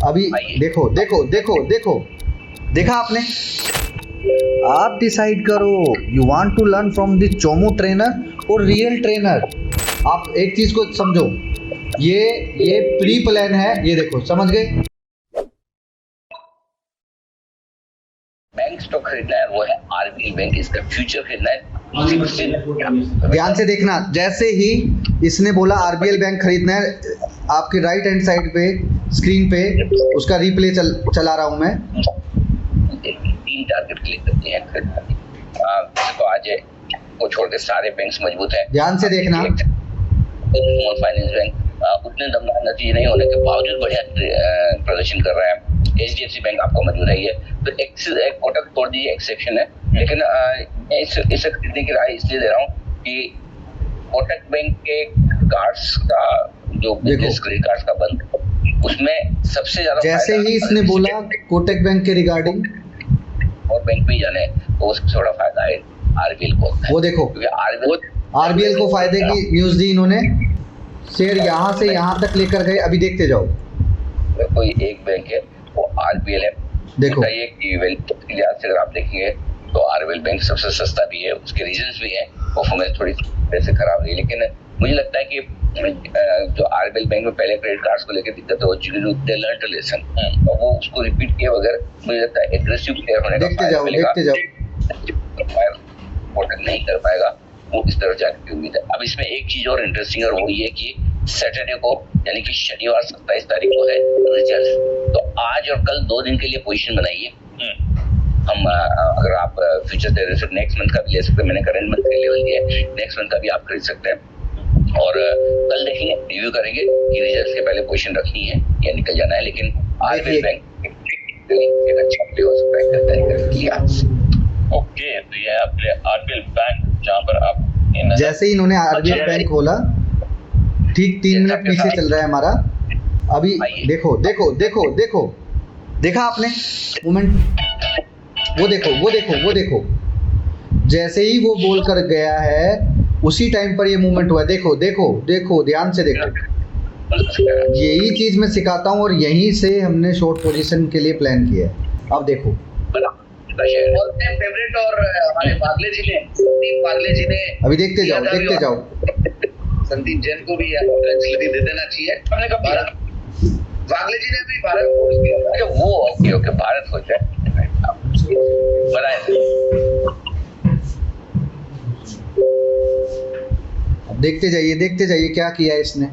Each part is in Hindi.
अभी देखो देखो देखो देखो, देखा आपने? आप डिसाइड करो, you want to learn from the चोमो ट्रेनर और रियल ट्रेनर। आप एक चीज को समझो, ये प्री प्लान है, ये देखो, समझ गए? बैंक स्टॉक खरीदना है, वो है आरबीएल बैंक, इसका फ्यूचर खरीदना है। ध्यान से देखना, जैसे ही इसने बोला आरबीएल बैंक खरीदना है, आपके राइट हैंड साइड पे स्क्रीन पे उसका रिप्ले चला रहा हूं मैं। 3 टारगेट क्लिक करते हैं तो आज को छोड़ के सारे बैंक्स मजबूत है। ध्यान से देखना, स्मॉल फाइनेंस बैंक उतने दमदार नतीजे नहीं होने के बावजूद बढ़िया प्रदर्शन कर रहा है। एचडीएफसी बैंक आपको मजबूत है। ये तो एक कोटक तोड़ दी एक्सेप्शन है, लेकिन इसे खरीदने की राय इसलिए दे रहा हूँ कि कोटक बैंक के कार्ड्स का जो बिजनेस क्रेडिट कार्ड्स का बंद, उसमें सबसे ज्यादा जैसे ही इसने बोला कोटक बैंक के रिगार्डिंग और बैंक में जाने तो उसको थोड़ा फायदा है आरबीएल को। वो देखो, आरबीएल को फायदे की न्यूज दी इन्होंने, शेयर यहाँ से यहाँ तक लेकर गए। अभी देखते जाओ, कोई एक बैंक है वो आरबीएल है। देखो ये कि वैल्यू के लिहाज से अगर आप देखेंगे तो आरबीएल बैंक सबसे सस्ता भी है, उसके रीजंस भी है। परफॉर्मेंस थोड़ी वैसे खराब रही, लेकिन मुझे लगता है कि जो आरबीएल बैंक में पहले क्रेडिट कार्ड्स को लेकर दिक्कत है, दे लर्न टू लेसन, और वो उसको रिपीट किए बगैर मुझे लगता है एग्रेसिव प्लेयर होने का देखते जाओ कोटक नहीं कर पाएगा, वो इस तरफ जाने की उम्मीद है। अब इसमें एक चीज और इंटरेस्टिंग और वो ये कि सैटरडे को यानी कि शनिवार 27 तारीख को है रिजल्ट, तो आज और कल 2 दिन के लिए पोजीशन बनाइए। हम अगर आप फ्यूचर दे रहे हैं नेक्स्ट मंथ का भी ले सकते हैं, मैंने करंट मंथ के लेवल दिया है, नेक्स्ट मंथ का भी आप खरीद सकते हैं। और कल देखेंगे, रिव्यू करेंगे कि रिजल्ट के पहले पोजीशन रखनी है या निकल जाना है। लेकिन आरबीएल बैंक एक अच्छा प्ले हो सकता है। ओके, तो ये आपके आरबीएल बैंक जहाँ पर आप जैसे ही इन्होंने आरबीएल बैंक खोला, ठीक 3 मिनट पीछे चल रहा है हमारा। अभी देखो देखो देखो देखो, देखा आपने मोमेंट? वो देखो वो देखो वो देखो, जैसे ही वो बोल कर गया है उसी टाइम पर ये मूवमेंट हुआ। देखो देखो देखो, ध्यान से देखो, यही चीज मैं सिखाता हूँ और यहीं से हमने शॉर्ट पोजीशन के लिए प्लान किया है। अब देखो, फेवरेट और हमारे बागले जी ने अभी देखते जाओ संदीप जैन को भी फ्लेक्सिबिलिटी दे देना चाहिए। हमने कहा भारत, बागले जी ने भी भारत फोर्स किया। अच्छा वो ओके भारत फोर्स है, देखते जाइए क्या किया है इसने।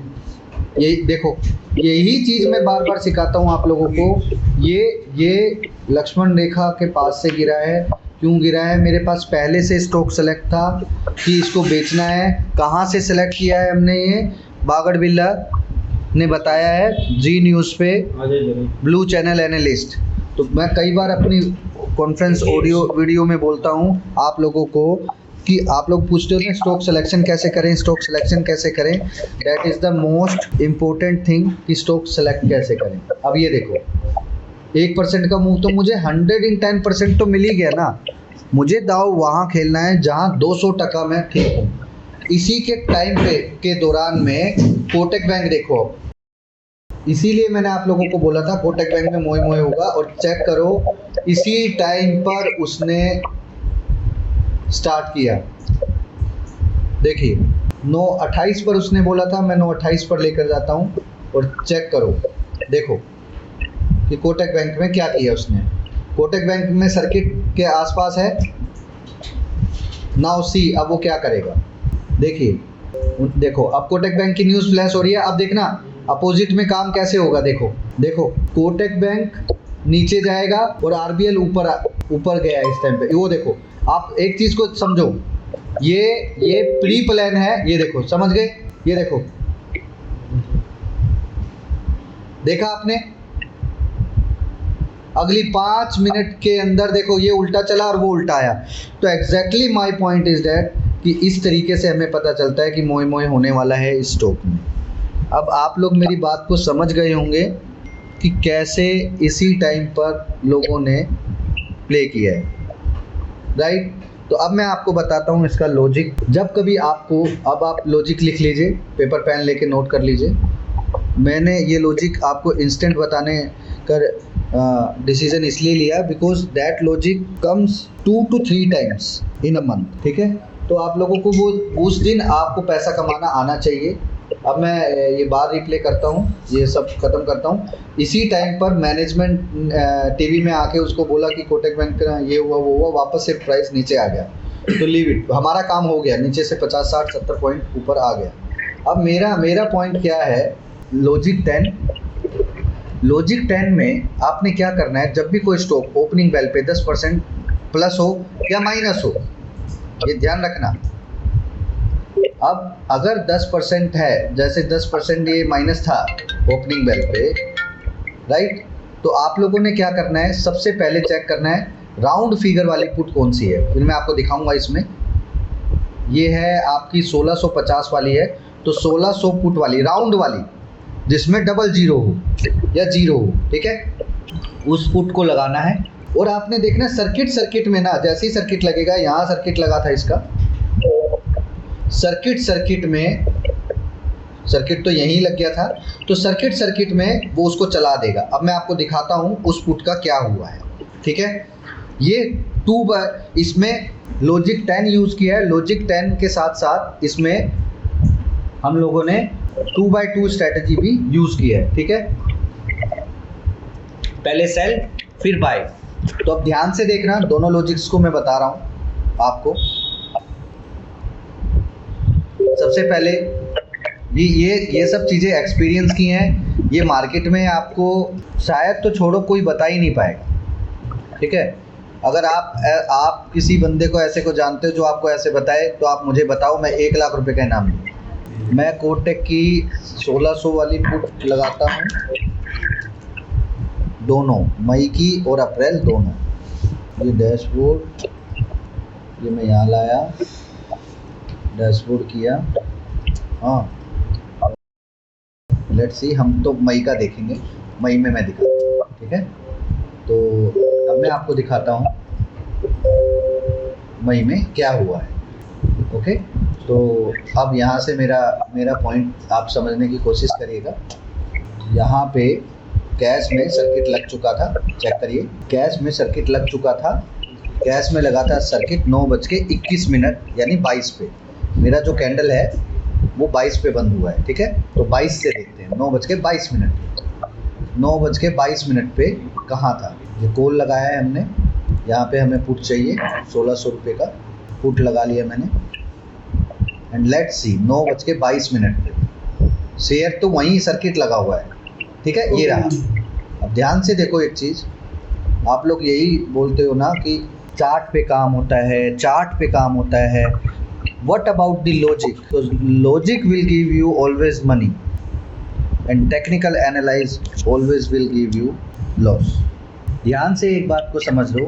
यही देखो, यही चीज मैं बार बार सिखाता हूँ आप लोगों को। ये लक्ष्मण रेखा के पास से गिरा है। क्यों गिरा है? मेरे पास पहले से स्टॉक सेलेक्ट था कि इसको बेचना है। कहाँ से सेलेक्ट किया है हमने? ये बागड़ बिल्ला ने बताया है, जी न्यूज़ पे, ब्लू चैनल एनालिस्ट। तो मैं कई बार अपनी कॉन्फ्रेंस ऑडियो वीडियो में बोलता हूँ आप लोगों को कि आप लोग पूछते हो ना स्टॉक सिलेक्शन कैसे करें, that is the most important thing कि स्टॉक सेलेक्ट कैसे करें। अब ये देखो, 1% का मूव तो मुझे 110% तो मिल ही गया ना। मुझे दाव वहाँ खेलना है जहाँ 200% मैं ठीक हूँ। इसी के टाइम पे के दौरान में कोटक बैंक देखो, इसीलिए मैंने आप लोगों को बोला था कोटक बैंक में मोए होगा। और चेक करो, इसी टाइम पर उसने स्टार्ट किया। देखिए 9:28 पर उसने बोला था, मैं 9:28 पर लेकर जाता हूँ। और चेक करो, देखो कि कोटक बैंक में क्या किया उसने। कोटक बैंक में सर्किट के आसपास है। नाउ सी, अब वो क्या करेगा? देखो अब कोटक बैंक की न्यूज़ फ्लैश हो रही है। अब देखना अपोजिट में काम कैसे होगा। देखो कोटक बैंक नीचे जाएगा और आरबीएल ऊपर गया इस टाइम पे। वो देखो, आप एक चीज को समझो, ये प्री प्लान है। ये देखो, समझ गए? ये देखो, देखा आपने? अगली 5 मिनट के अंदर देखो ये उल्टा चला और वो उल्टा आया। तो exactly my point is that कि इस तरीके से हमें पता चलता है कि मोए होने वाला है इस स्टॉक में। अब आप लोग मेरी बात को समझ गए होंगे कि कैसे इसी टाइम पर लोगों ने प्ले किया है, राइट? तो अब मैं आपको बताता हूँ इसका लॉजिक। जब कभी आपको, अब आप लॉजिक लिख लीजिए, पेपर पेन लेके नोट कर लीजिए। मैंने ये लॉजिक आपको इंस्टेंट बताने का डिसीजन इसलिए लिया because that logic comes 2 to 3 times in a month, ठीक है। तो आप लोगों को वो उस दिन आपको पैसा कमाना आना चाहिए। अब मैं ये बार रिप्ले करता हूँ, ये सब ख़त्म करता हूँ। इसी टाइम पर मैनेजमेंट टीवी में आके उसको बोला कि कोटक बैंक का ये हुआ वो हुआ, वापस से प्राइस नीचे आ गया, तो लीव इट, हमारा काम हो गया, नीचे से 50 60 70 पॉइंट ऊपर आ गया। अब मेरा पॉइंट क्या है, लॉजिक 10 में आपने क्या करना है, जब भी कोई स्टॉक ओपनिंग बेल पे 10% प्लस हो या माइनस हो, ये ध्यान रखना। अब अगर 10% है, जैसे 10% ये माइनस था ओपनिंग बेल पे, राइट, तो आप लोगों ने क्या करना है, सबसे पहले चेक करना है राउंड फिगर वाली पुट कौन सी है। फिर मैं आपको दिखाऊंगा इसमें, ये है आपकी 1650 वाली है, तो 1600 पुट वाली राउंड वाली जिसमें डबल जीरो हो या जीरो हो, ठीक है, उस पुट को लगाना है। और आपने देखना सर्किट में ना, जैसे ही सर्किट लगेगा, यहाँ सर्किट लगा था इसका, सर्किट में सर्किट तो यहीं लग गया था, तो सर्किट में वो उसको चला देगा। अब मैं आपको दिखाता हूँ उस पुट का क्या हुआ है, ठीक है। ये इसमें लॉजिक 10 यूज़ किया है। लॉजिक 10 के साथ साथ इसमें हम लोगों ने 2x2 स्ट्रैटेजी भी यूज़ किया है, ठीक है। पहले सेल फिर बाय। तो अब ध्यान से देखना, दोनों लॉजिक्स को मैं बता रहा हूँ आपको। सबसे पहले ये सब चीज़ें एक्सपीरियंस की हैं, ये मार्केट में आपको शायद तो छोड़ो कोई बता ही नहीं पाएगा, ठीक है। अगर आप किसी बंदे को ऐसे को जानते हो जो आपको ऐसे बताए, तो आप मुझे बताओ, मैं 1 लाख रुपए का इनाम दूँ। मैं कोटक की 1600 वाली पुट लगाता हूँ, दोनों मई की और अप्रैल दोनों। ये डैशबोर्ड, ये मैं यहाँ लाया, डैशबोर्ड किया, हाँ, लेट्स सी, हम तो मई का देखेंगे, मई में मैं दिखाता हूँ, ठीक है। तो अब मैं आपको दिखाता हूँ मई में क्या हुआ है, ओके। तो अब यहाँ से मेरा पॉइंट आप समझने की कोशिश करिएगा। यहाँ पे कैश में सर्किट लग चुका था, चेक करिए, कैश में सर्किट लग चुका था। कैश में लगा था सर्किट 9:21 यानी 22 पे। मेरा जो कैंडल है वो 22 पे बंद हुआ है, ठीक है। तो 22 से देखते हैं, 9:22 9:22 पे कहाँ था, ये कॉल लगाया है हमने, यहाँ पे हमें पुट चाहिए 1600 रुपये का पुट लगा लिया मैंने। एंड लेट्स सी 9:22 पे शेयर तो वहीं सर्किट लगा हुआ है, ठीक है, ये रहा। अब ध्यान से देखो एक चीज़, आप लोग यही बोलते हो ना कि चार्ट पे काम होता है, What about the logic? So logic will give you always money and technical analyze always will give you loss. ध्यान से एक बात को समझ लो,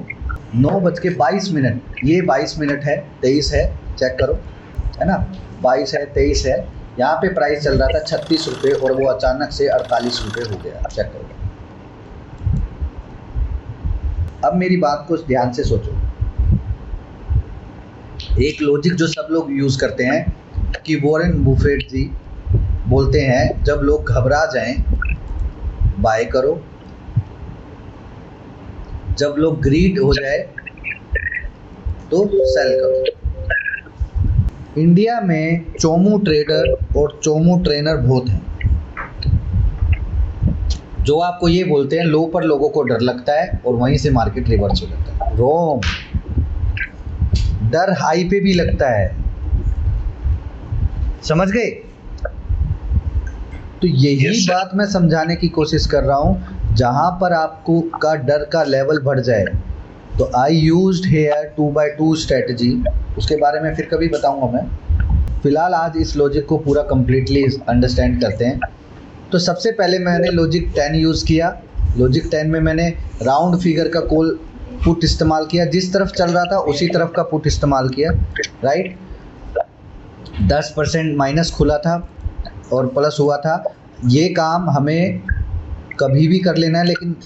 9:22, ये 22 मिनट है, 23 है, चेक करो, है ना, 22 है, 23 है। यहाँ पे प्राइस चल रहा था 36 रुपये और वो अचानक से 48 रुपये हो गया, चेक करो। अब मेरी बात को ध्यान से सोचो, एक लॉजिक जो सब लोग यूज़ करते हैं कि वॉरेन बुफेट जी बोलते हैं, जब लोग घबरा जाएं बाय करो, जब लोग ग्रीड हो जाए तो सेल करो। इंडिया में चोमू ट्रेडर और चोमू ट्रेनर बहुत हैं, जो आपको ये बोलते हैं लो पर लोगों को डर लगता है और वहीं से मार्केट रिवर्स हो जाता है। रॉन्ग, डर हाई पे भी लगता है, समझ गए। तो यही बात मैं समझाने की कोशिश कर रहा हूँ, जहाँ पर आपको का डर का लेवल बढ़ जाए। तो I used hair 2x2 strategy, उसके बारे में फिर कभी बताऊँगा मैं। फ़िलहाल आज इस लॉजिक को पूरा कम्प्लीटली अंडरस्टैंड करते हैं। तो सबसे पहले मैंने लॉजिक 10 यूज़ किया। लॉजिक 10 में मैंने राउंड फिगर का कॉल पुट इस्तेमाल किया, जिस तरफ चल रहा था उसी तरफ का पुट इस्तेमाल किया, राइट। 10% माइनस खुला था और प्लस हुआ था। ये काम हमें कभी भी कर लेना है, लेकिन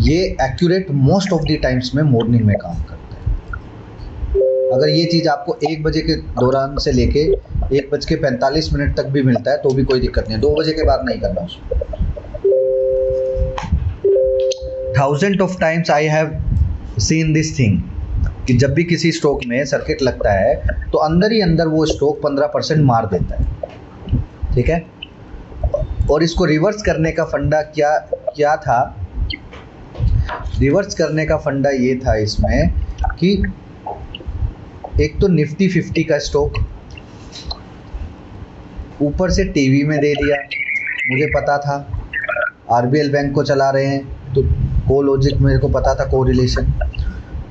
ये accurate most of the times में मॉर्निंग में काम करता है। अगर ये चीज़ आपको 1 बजे के दौरान से लेके 1:45 तक भी मिलता है तो भी कोई दिक्कत नहीं है, 2 बजे के बाद नहीं करना उसको। Thousand of times I have seen this thing कि जब भी किसी स्टॉक में सर्किट लगता है तो अंदर ही अंदर वो स्टॉक 15% मार देता है, ठीक है। और इसको रिवर्स करने का फंडा क्या था? रिवर्स करने का फंडा ये था इसमें कि एक तो निफ्टी 50 का स्टॉक ऊपर से टीवी में दे दिया, मुझे पता था आरबीएल बैंक को चला रहे हैं तो को लॉजिक मेरे को पता था, को रिलेशन।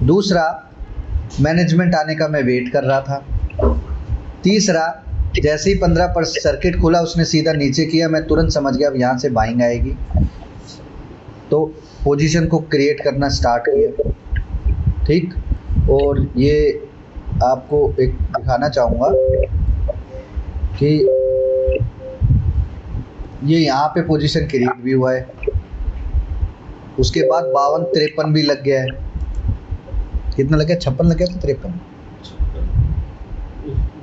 दूसरा, मैनेजमेंट आने का मैं वेट कर रहा था। तीसरा, जैसे ही 15% सर्किट खुला उसने सीधा नीचे किया, मैं तुरंत समझ गया अब यहाँ से बाइंग आएगी, तो पोजीशन को क्रिएट करना स्टार्ट किया, ठीक। और ये आपको एक दिखाना चाहूँगा कि ये यहाँ पे पोजीशन क्रिएट भी हुआ है, उसके बाद 52-53 भी लग गया है। कितना लग गया? 56 लग गया था, 53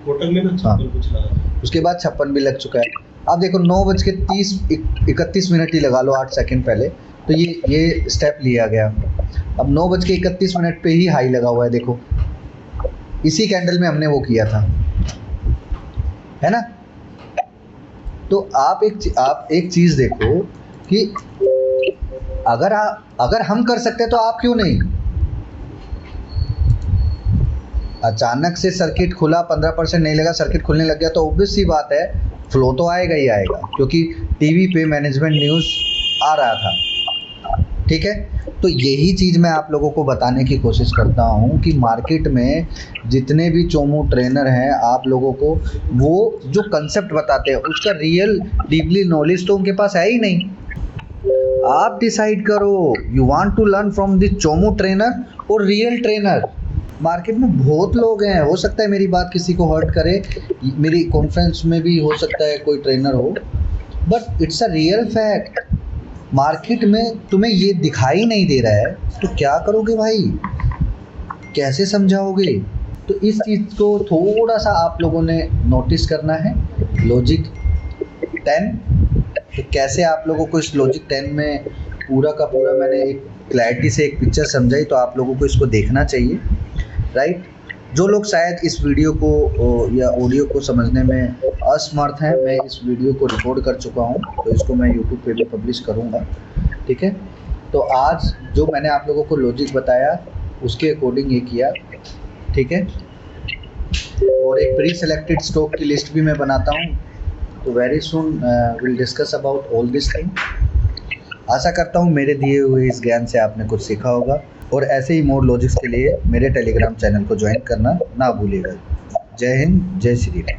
होटल में ना 56 कुछ लगा। उसके बाद 56 भी लग चुका है। अब देखो 9:31 ही लगा लो, 8 सेकंड पहले तो ये स्टेप लिया गया। अब 9:31 पे ही हाई लगा हुआ है, देखो इसी कैंडल में हमने वो किया था, है ना। तो आप एक चीज़ देखो कि अगर हम कर सकते हैं तो आप क्यों नहीं। अचानक से सर्किट खुला, 15% नहीं लगा, सर्किट खुलने लग गया तो ऑब्वियस सी बात है फ्लो तो आएगा ही आएगा, क्योंकि टीवी पे मैनेजमेंट न्यूज़ आ रहा था, ठीक है। तो यही चीज़ मैं आप लोगों को बताने की कोशिश करता हूँ कि मार्केट में जितने भी चोमू ट्रेनर हैं, आप लोगों को वो जो कंसेप्ट बताते हैं उसका रियल डीपली नॉलेज तो उनके पास है ही नहीं। आप डिसाइड करो, you want to learn from the चोमू ट्रेनर और रियल ट्रेनर। मार्केट में बहुत लोग हैं, हो सकता है मेरी बात किसी को हर्ट करे, मेरी कॉन्फ्रेंस में भी हो सकता है कोई ट्रेनर हो, but it's a real fact. Market में तुम्हें ये दिखाई नहीं दे रहा है तो क्या करोगे भाई, कैसे समझाओगे? तो इस चीज़ को थोड़ा सा आप लोगों ने नोटिस करना है। लॉजिक 10, तो कैसे आप लोगों को इस लॉजिक 10 में पूरा का पूरा मैंने एक क्लैरिटी से एक पिक्चर समझाई, तो आप लोगों को इसको देखना चाहिए, राइट। जो लोग शायद इस वीडियो को या ऑडियो को समझने में असमर्थ हैं, मैं इस वीडियो को रिकॉर्ड कर चुका हूं, तो इसको मैं यूट्यूब पे भी पब्लिश करूंगा, ठीक है। तो आज जो मैंने आप लोगों को लॉजिक बताया उसके अकॉर्डिंग ये किया, ठीक है। और एक प्री सेलेक्टेड स्टॉक की लिस्ट भी मैं बनाता हूँ, तो very soon will discuss about all this thing. आशा करता हूँ मेरे दिए हुए इस ज्ञान से आपने कुछ सीखा होगा, और ऐसे ही मोर लॉजिक्स के लिए मेरे टेलीग्राम चैनल को ज्वाइन करना ना भूलिएगा। जय हिंद, जय श्री राम।